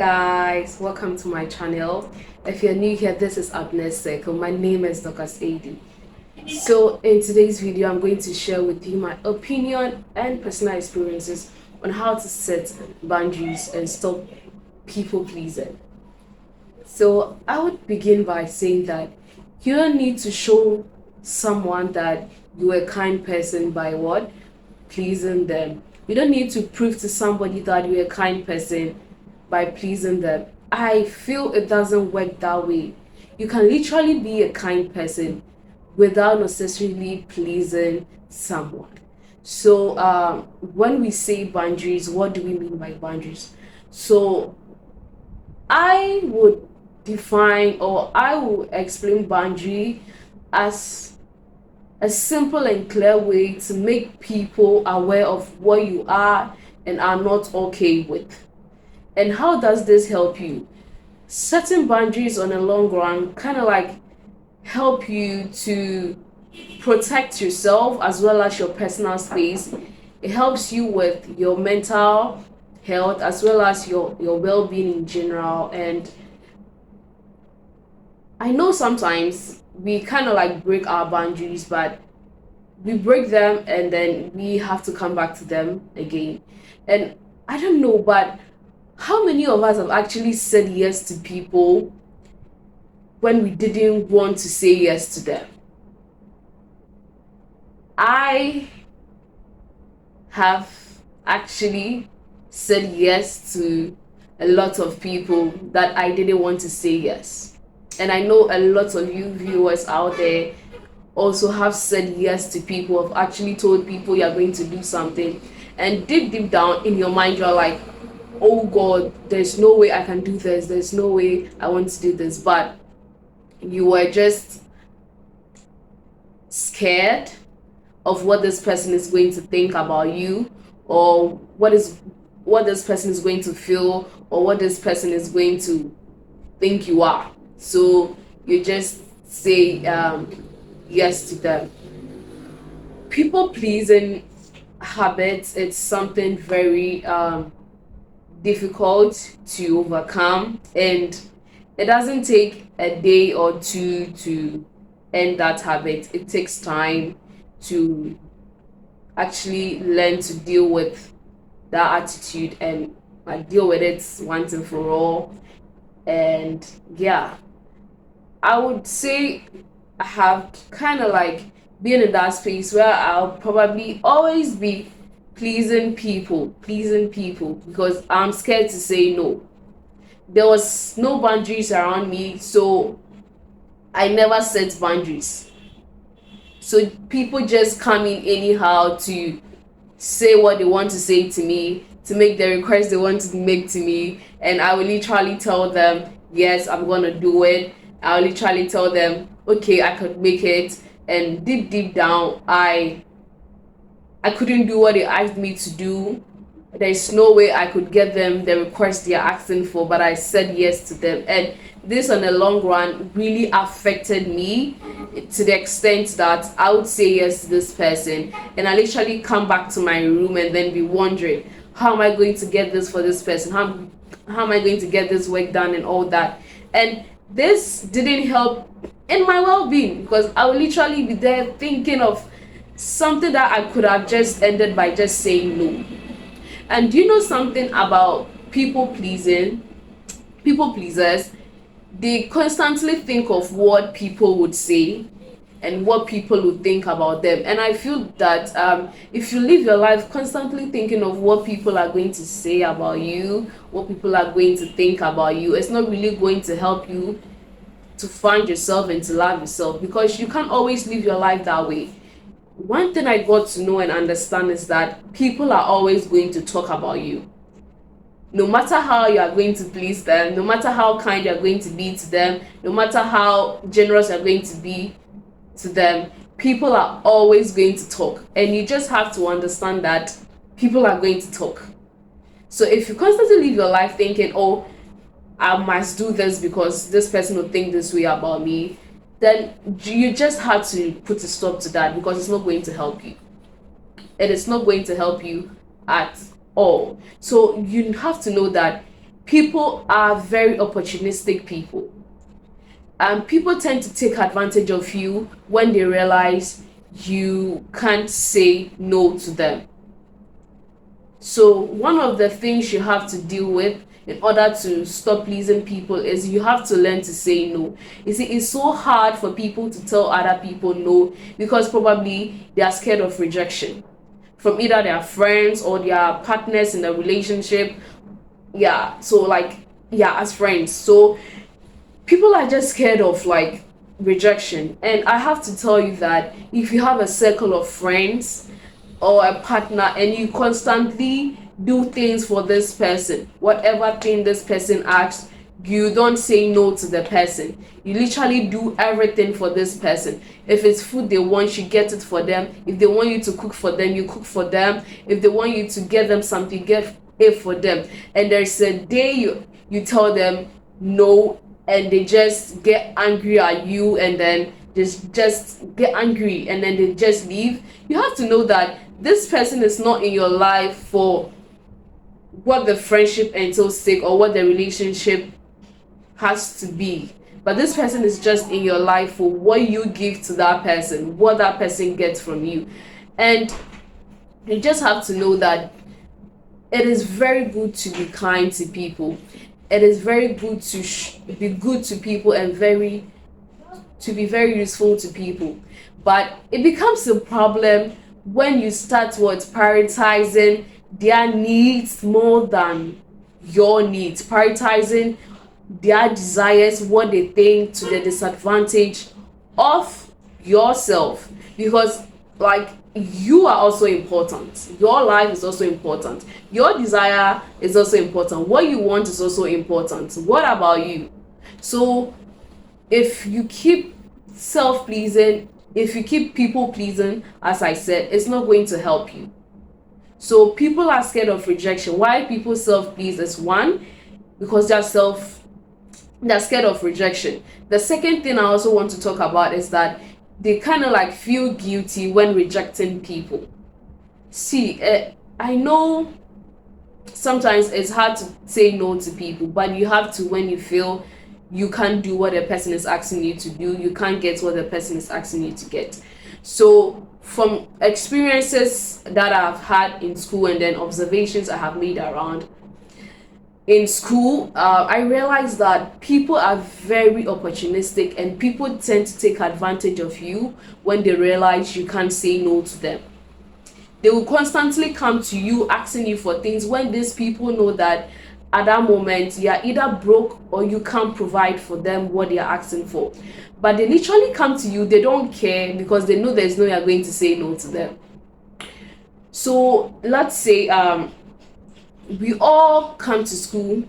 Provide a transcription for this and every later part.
Guys, welcome to my channel. If you're new here, this is Abena. My name is Dr. Sadie. So in today's video, I'm going to share with you my opinion and personal experiences on how to set boundaries and stop people pleasing. So I would begin by saying that you don't need to show someone that you're a kind person by what? Pleasing them. You don't need to prove to somebody that you're a kind person by pleasing them. I feel it doesn't work that way. You can literally be a kind person without necessarily pleasing someone. So, when we say boundaries, what do we mean by boundaries? So, I would define or I will explain boundary as a simple and clear way to make people aware of what you are and are not okay with. And how does this help you? Setting boundaries on a long run kind of like help you to protect yourself as well as your personal space. It helps you with your mental health as well as your well-being in general. And I know sometimes we kind of like break our boundaries, but we break them and then we have to come back to them again. And I don't know, but how many of us have actually said yes to people when we didn't want to say yes to them? I have actually said yes to a lot of people that I didn't want to say yes. And I know a lot of you viewers out there also have said yes to people, have actually told people you're going to do something, and deep down in your mind you're like, oh God, there's no way I can do this, there's no way I want to do this, but you were just scared of what this person is going to think about you, or what this person is going to feel, or what this person is going to think you are. So you just say yes to them. People pleasing habits, it's something very difficult to overcome, and it doesn't take a day or two to end that habit. It takes time to actually learn to deal with that attitude and deal with it once and for all. And yeah, I would say I have kind of like been in that space where I'll probably always be pleasing people because I'm scared to say no. There was no boundaries around me, so I never set boundaries. So people just come in anyhow to say what they want to say to me, to make the request they want to make to me, and I will literally tell them, yes, I'm gonna do it. I'll literally tell them, okay, I could make it, and deep down, I couldn't do what they asked me to do. There's no way I could get them the request they're asking for, but I said yes to them. And this, on the long run, really affected me to the extent that I would say yes to this person, and I literally come back to my room and then be wondering, how am I going to get this for this person? How am I going to get this work done and all that? And this didn't help in my well-being because I would literally be there thinking of something that I could have just ended by just saying no. And do you know something about people pleasing? People pleasers, they constantly think of what people would say and what people would think about them. And I feel that if you live your life constantly thinking of what people are going to say about you, what people are going to think about you, it's not really going to help you to find yourself and to love yourself, because you can't always live your life that way. One thing I got to know and understand is that people are always going to talk about you. No matter how you are going to please them, no matter how kind you are going to be to them, no matter how generous you are going to be to them, people are always going to talk. And you just have to understand that people are going to talk. So if you constantly live your life thinking, oh, I must do this because this person will think this way about me, then you just have to put a stop to that, because it's not going to help you. It is not going to help you at all. So you have to know that People are very opportunistic people, and people tend to take advantage of you when they realize you can't say no to them. So one of the things you have to deal with in order to stop pleasing people is you have to learn to say no. You see, it's so hard for people to tell other people no because probably they are scared of rejection from either their friends or their partners in the relationship. Yeah, so like, yeah, as friends. So people are just scared of like rejection. And I have to tell you that if you have a circle of friends or a partner and you constantly do things for this person, whatever thing this person asks, you don't say no to the person. You literally do everything for this person. If it's food they want, you get it for them. If they want you to cook for them, you cook for them. If they want you to get them something, get it for them. And there's a day you tell them no, and they just get angry at you, and then just get angry, and then they just leave. You have to know that this person is not in your life for what the friendship entails sake or what the relationship has to be, but this person is just in your life for what you give to that person, what that person gets from you. And you just have to know that it is very good to be kind to people. It is very good to be good to people and to be very useful to people. But it becomes a problem when you start prioritizing their needs more than your needs, prioritizing their desires, what they think, to the disadvantage of yourself. Because like, you are also important, your life is also important, your desire is also important, what you want is also important. What about you? So if you keep self-pleasing, if you keep people pleasing, as I said, it's not going to help you. So people are scared of rejection. Why people self-please is one, because they're scared of rejection. The second thing I also want to talk about is that they kind of like feel guilty when rejecting people. See, I know sometimes it's hard to say no to people, but you have to when you feel you can't do what a person is asking you to do, you can't get what the person is asking you to get. So from experiences that I've had in school and then observations I have made around in school, I realized that people are very opportunistic and people tend to take advantage of you when they realize you can't say no to them. They will constantly come to you asking you for things when these people know that at that moment you are either broke or you can't provide for them what they are asking for. But they literally come to you, they don't care because they know there's no way you're going to say no to them. So let's say we all come to school,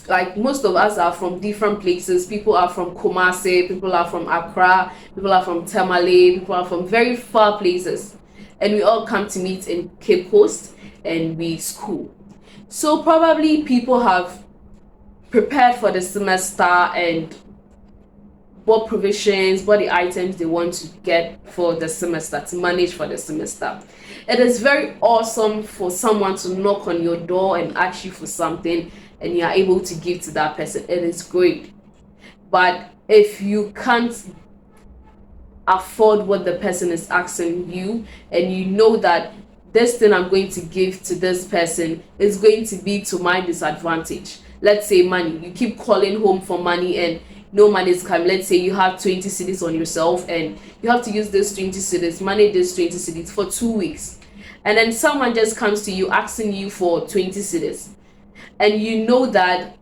like most of us are from different places. People are from Kumasi, people are from Accra, people are from Tamale, people are from very far places, and we all come to meet in Cape Coast and we school. So probably people have prepared for the semester and what provisions, what the items they want to get for the semester, to manage for the semester. It is very awesome for someone to knock on your door and ask you for something and you are able to give to that person. It is great. But if you can't afford what the person is asking you, and you know that this thing I'm going to give to this person is going to be to my disadvantage. Let's say money. You keep calling home for money and no money is coming. Let's say you have 20 cedis on yourself and you have to use this 20 cedis, manage this 20 cedis for 2 weeks. And then someone just comes to you asking you for 20 cedis. And you know that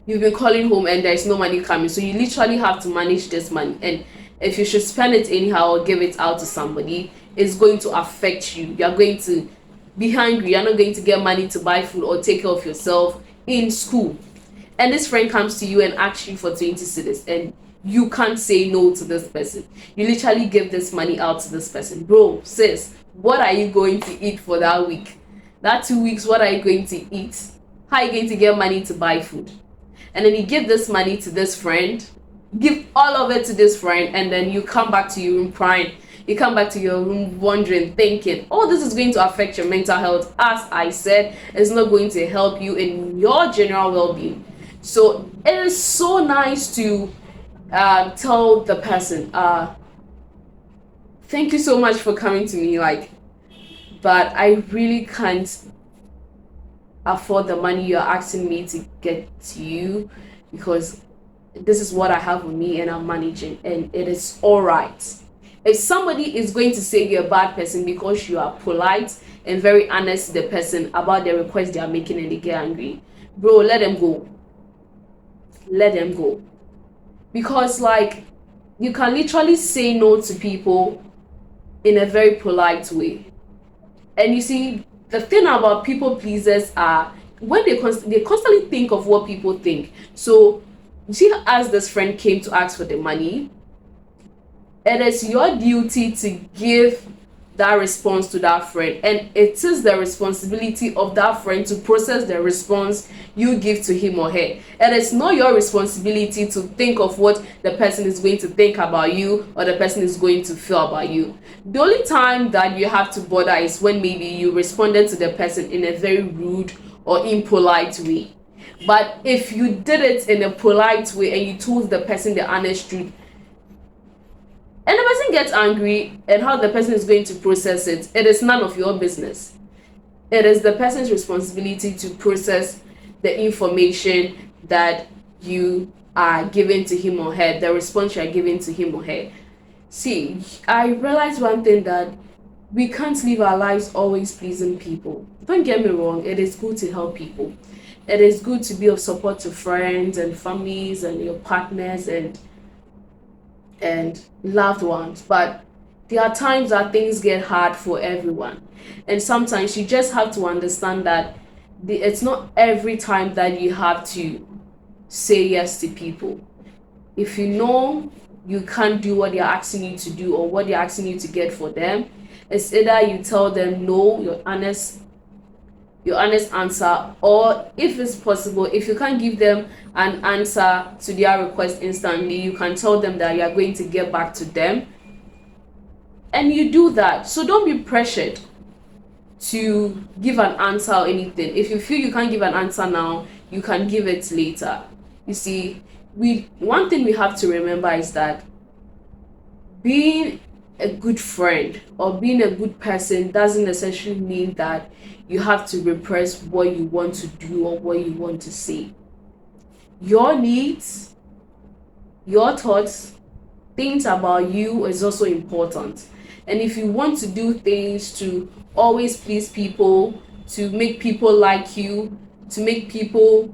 you've been calling home and there's no money coming. So you literally have to manage this money. And if you should spend it anyhow or give it out to somebody, it's going to affect you. You're going to be hungry. You're not going to get money to buy food or take care of yourself in school. And this friend comes to you and asks you for 20 cedis and you can't say no to this person. You literally give this money out to this person. Bro, sis, what are you going to eat for that week? That 2 weeks, what are you going to eat? How are you going to get money to buy food? And then you give this money to this friend, give all of it to this friend, and then you come back to your room crying. You come back to your room wondering, thinking, oh, this is going to affect your mental health. As I said, it's not going to help you in your general well-being. So it is so nice to tell the person, thank you so much for coming to me, like, but I really can't afford the money you're asking me to get to you, because this is what I have with me and I'm managing, and it is all right. If somebody is going to say you're a bad person because you are polite and very honest to the person about the request they are making and they get angry, bro, let them go. Let them go. Because, like, you can literally say no to people in a very polite way. And you see, the thing about people pleasers are when they constantly think of what people think. So you see, as this friend came to ask for the money, it is your duty to give that response to that friend, and it is the responsibility of that friend to process the response you give to him or her. It is not your responsibility to think of what the person is going to think about you or the person is going to feel about you. The only time that you have to bother is when maybe you responded to the person in a very rude or impolite way. But if you did it in a polite way and you told the person the honest truth, and the person gets angry, and how the person is going to process it, it is none of your business. It is the person's responsibility to process the information that you are giving to him or her, the response you are giving to him or her. See, I realized one thing, that we can't live our lives always pleasing people. Don't get me wrong, it is good to help people. It is good to be of support to friends and families and your partners and loved ones, but there are times that things get hard for everyone, and sometimes you just have to understand that it's not every time that you have to say yes to people. If you know you can't do what they're asking you to do or what they're asking you to get for them, it's either you tell them no, your honest answer, or if it's possible, if you can't give them an answer to their request instantly, you can tell them that you are going to get back to them, and you do that. So don't be pressured to give an answer or anything. If you feel you can't give an answer now, you can give it later. You see, one thing we have to remember is that being a good friend or being a good person doesn't necessarily mean that you have to repress what you want to do or what you want to say. Your needs, your thoughts, things about you is also important. And if you want to do things to always please people, to make people like you, to make people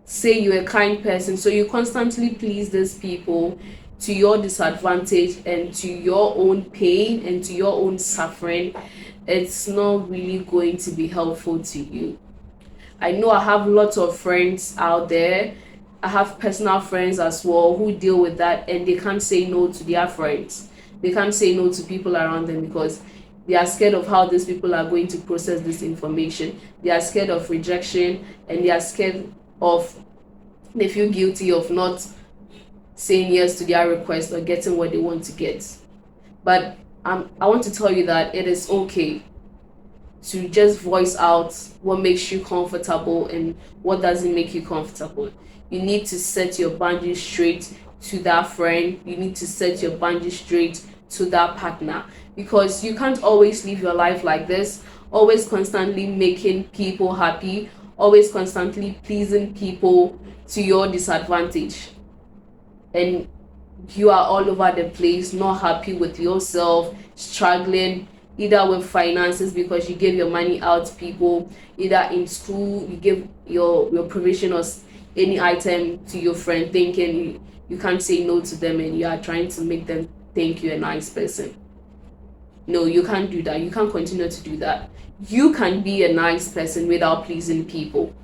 say you're a kind person, so you constantly please these people to your disadvantage and to your own pain and to your own suffering, it's not really going to be helpful to you. I know I have lots of friends out there. I have personal friends as well who deal with that, and they can't say no to their friends. They can't say no to people around them because they are scared of how these people are going to process this information. They are scared of rejection, and they are scared of, they feel guilty of not saying yes to their request or getting what they want to get. But I want to tell you that it is okay to just voice out what makes you comfortable and what doesn't make you comfortable. You need to set your boundaries straight to that friend. You need to set your boundaries straight to that partner, because you can't always live your life like this, always constantly making people happy, always constantly pleasing people to your disadvantage, and you are all over the place, not happy with yourself, struggling either with finances because you gave your money out to people, either in school you give your provision or any item to your friend, thinking you can't say no to them, and you are trying to make them think you're a nice person. No, you can't do that. You can't continue to do that. You can be a nice person without pleasing people.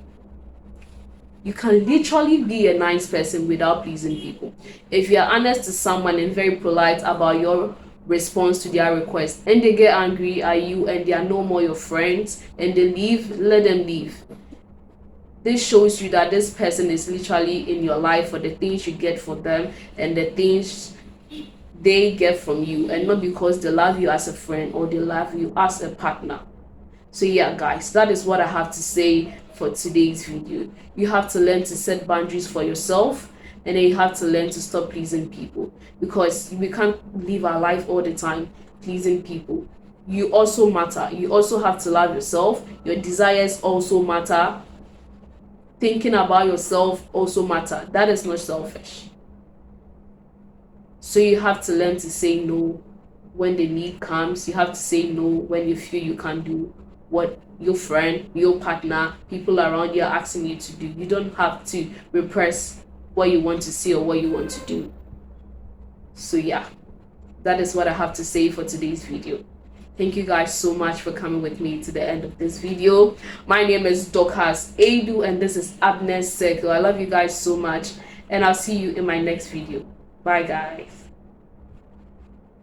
You can literally be a nice person without pleasing people. If you're honest to someone and very polite about your response to their request, and they get angry at you and they are no more your friends and they leave, let them leave. This shows you that this person is literally in your life for the things you get for them and the things they get from you, and not because they love you as a friend or they love you as a partner. So yeah, guys, that is what I have to say for today's video. You have to learn to set boundaries for yourself, and then you have to learn to stop pleasing people, because we can't live our life all the time pleasing people. You also matter. You also have to love yourself. Your desires also matter. Thinking about yourself also matter. That is not selfish. So you have to learn to say no when the need comes. You have to say no when you feel you can't do what your friend, your partner, people around you are asking you to do. You don't have to repress what you want to say or what you want to do. So yeah, that is what I have to say for today's video. Thank you guys so much for coming with me to the end of this video. My name is Dokas Adu, and this is Abena's Circle. I love you guys so much, and I'll see you in my next video. Bye guys.